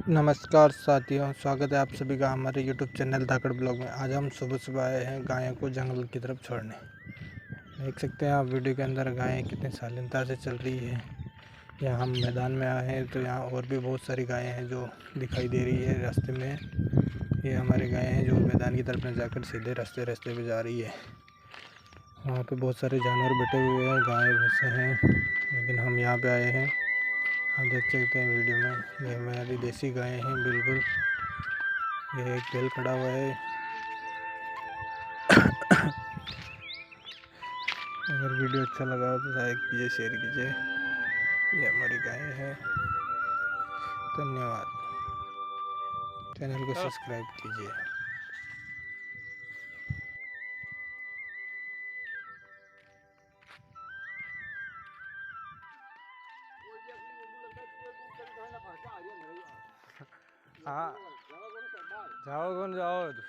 नमस्कार साथियों, स्वागत है आप सभी का हमारे यूट्यूब चैनल धाकड़ ब्लॉग में। आज हम सुबह सुबह आए हैं गायों को जंगल की तरफ छोड़ने। देख सकते हैं आप वीडियो के अंदर गायें कितनी शालीनता से चल रही है। यहाँ हम मैदान में आए हैं तो यहाँ और भी बहुत सारी गायें हैं जो दिखाई दे रही है रास्ते में। ये हमारी गायें हैं जो मैदान की तरफ न जाकर सीधे रास्ते पे जा रही है। वहाँ पे बहुत सारे जानवर बैठे हुए हैं, गाय भैंसे हैं, लेकिन हम यहाँ पे आए हैं। आप देख सकते हैं वीडियो में, ये हमारी देसी गायें हैं बिल्कुल। ये एक बैल खड़ा हुआ है। अगर वीडियो अच्छा लगा हो तो लाइक कीजिए, शेयर कीजिए। ये हमारी गायें हैं। धन्यवाद। चैनल को सब्सक्राइब कीजिए। हाँ, जाओ कौन जाओ तो